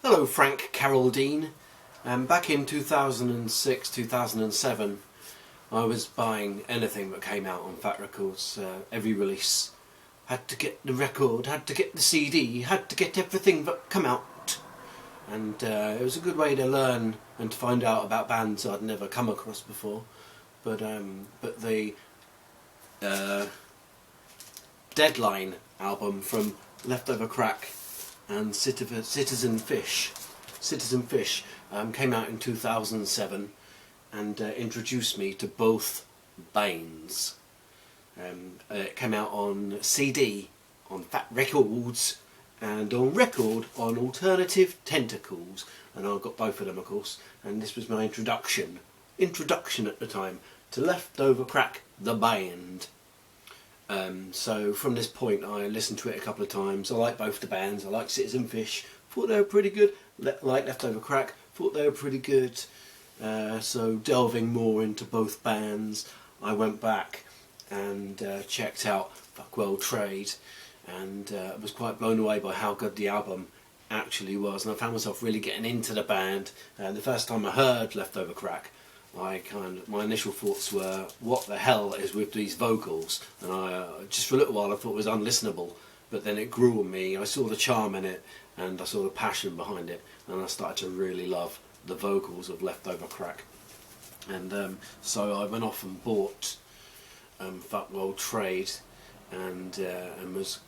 Hello Frank Carroll Dean. Back in 2006, 2007 I was buying anything that came out on Fat Records, every release. Had to get the record, had to get the CD, had to get everything that come out. And it was a good way to learn and to find out about bands I'd never come across before. But the Deadline album from Leftöver Crack and Citizen Fish came out in 2007 and introduced me to both bands. It came out on CD on Fat Records and on record on Alternative Tentacles, and I got both of them of course, and this was my introduction at the time to Leftöver Crack the band. So from this point I listened to it a couple of times. I like both the bands. I like Citizen Fish, thought they were pretty good. Like Leftöver Crack, thought they were pretty good. So delving more into both bands, I went back and checked out Fuck Well Trade, and was quite blown away by how good the album actually was, and I found myself really getting into the band. The first time I heard Leftöver Crack, my initial thoughts were, what the hell is with these vocals? And I just for a little while I thought it was unlistenable, but then it grew on me. I saw the charm in it and I saw the passion behind it, and I started to really love the vocals of Leftöver Crack. And so I went off and bought Fuck Well Trade and was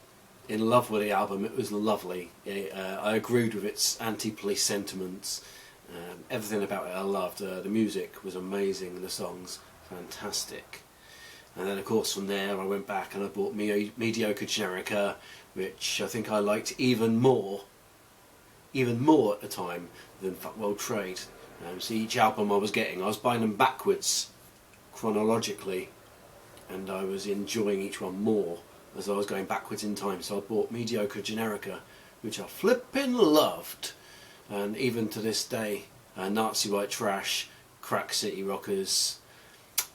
in love with the album. It was lovely. I agreed with its anti-police sentiments. Everything about it I loved. The music was amazing, the songs fantastic. And then of course from there I went back and I bought Mediocre Generica, which I think I liked even more at the time than Fuck Well Trade. So each album I was buying them backwards chronologically, and I was enjoying each one more as I was going backwards in time. So I bought Mediocre Generica, which I flippin' loved. And even to this day, Nazi White Trash, Crack City Rockers,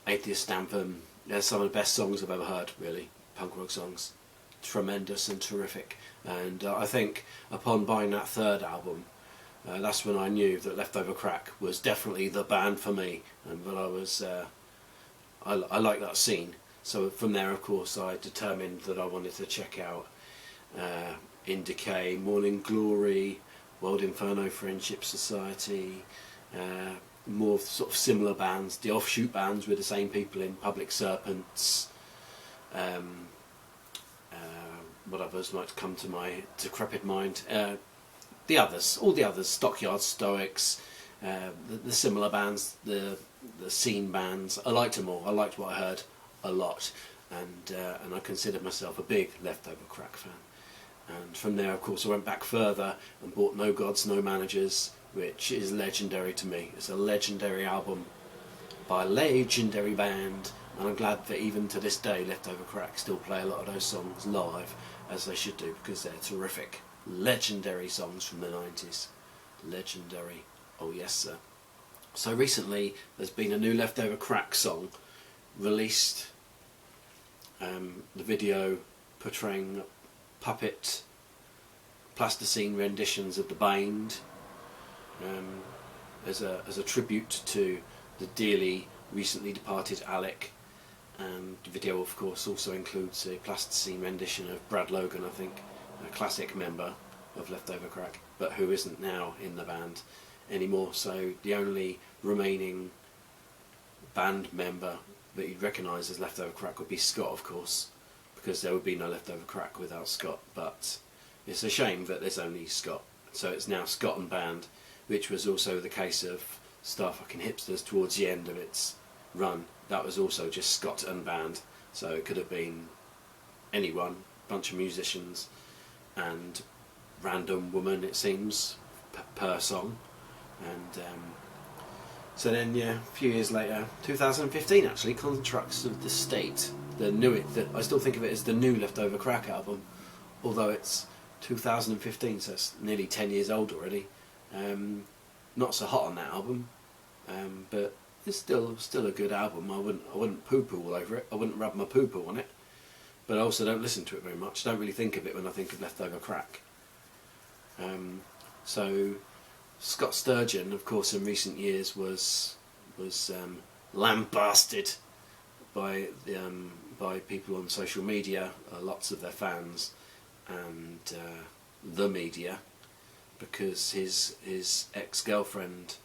Atheist Anthem, they're some of the best songs I've ever heard, really, punk rock songs. Tremendous and terrific. And I think upon buying that third album, that's when I knew that Leftöver Crack was definitely the band for me, and that I like that scene. So from there, of course, I determined that I wanted to check out In Decay, Morning Glory, World Inferno, Friendship Society, more sort of similar bands, the offshoot bands with the same people in, Public Serpents, what others might come to my decrepit mind, all the others, Stockyard Stoics, the similar bands, the scene bands. I liked them all. I liked what I heard a lot, and I considered myself a big Leftöver Crack fan. And from there, of course, I went back further and bought No Gods, No Managers, which is legendary to me. It's a legendary album by a legendary band, and I'm glad that even to this day Leftöver Crack still play a lot of those songs live, as they should do, because they're terrific. Legendary songs from the 90s. Legendary. Oh yes, sir. So recently there's been a new Leftöver Crack song released. The video portraying puppet plasticine renditions of the band as a tribute to the dearly recently departed Alec, and the video of course also includes a plasticine rendition of Brad Logan, I think, a classic member of Leftöver Crack, but who isn't now in the band anymore. So the only remaining band member that you'd recognise as Leftöver Crack would be Scott, of course, because there would be no Leftöver Crack without Scott. But it's a shame that there's only Scott. So it's now Scott and band, which was also the case of Star Fucking Hipsters towards the end of its run. That was also just Scott and band. So it could have been anyone, bunch of musicians, and random woman, it seems, per song. And so then, yeah, a few years later, 2015 actually, Contracts of the State, I still think of it as the new Leftöver Crack album, although it's 2015, so it's nearly 10 years old already. Not so hot on that album, but it's still a good album. I wouldn't poo-poo all over it. I wouldn't rub my poo-poo on it. But I also don't listen to it very much. I don't really think of it when I think of Leftöver Crack. So Scott Sturgeon, of course, in recent years was lambasted by people on social media, lots of their fans, and the media, because his ex-girlfriend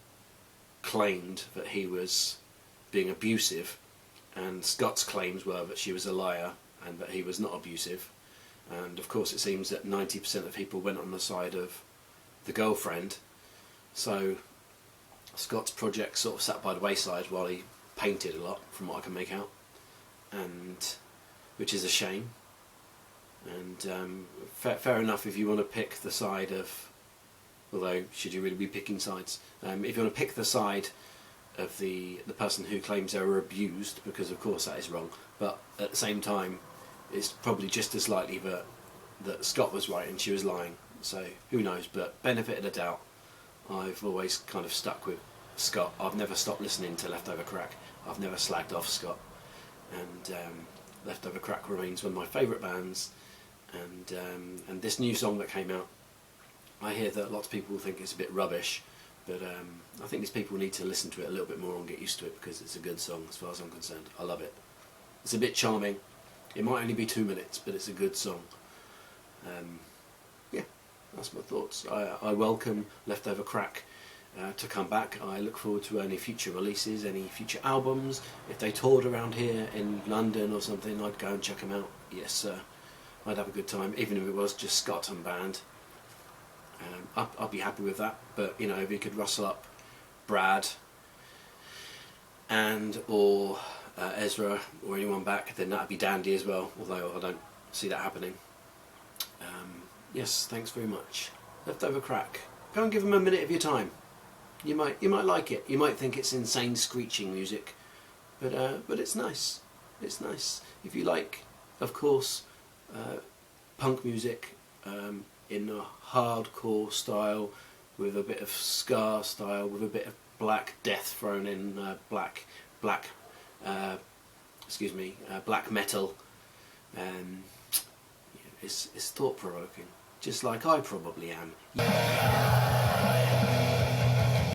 claimed that he was being abusive, and Scott's claims were that she was a liar and that he was not abusive. And of course it seems that 90% of people went on the side of the girlfriend, so Scott's project sort of sat by the wayside while he painted a lot, from what I can make out, and which is a shame. And fair enough if you want to pick the side of, although should you really be picking sides, if you want to pick the side of the person who claims they were abused, because of course that is wrong, but at the same time it's probably just as likely that Scott was right and she was lying, so who knows. But benefit of the doubt, I've always kind of stuck with Scott. I've never stopped listening to Leftöver Crack. I've never slagged off Scott, and Leftöver Crack remains one of my favourite bands. And this new song that came out, I hear that lots of people think it's a bit rubbish, but I think these people need to listen to it a little bit more and get used to it, because it's a good song as far as I'm concerned. I love it. It's a bit charming. It might only be 2 minutes, but it's a good song. Yeah, that's my thoughts. I welcome Leftöver Crack to come back. I look forward to any future releases, any future albums. If they toured around here in London or something, I'd go and check them out. Yes, sir. I'd have a good time, even if it was just Scott and band. I'd be happy with that. But you know, if you could rustle up Brad or Ezra or anyone back, then that'd be dandy as well. Although I don't see that happening. Yes, thanks very much. Leftöver Crack. Go and give them a minute of your time. You might like it. You might think it's insane screeching music, but it's nice. It's nice. If you like, of course, punk music in a hardcore style, with a bit of ska style, with a bit of black death thrown in, black metal. It's thought-provoking, just like I probably am.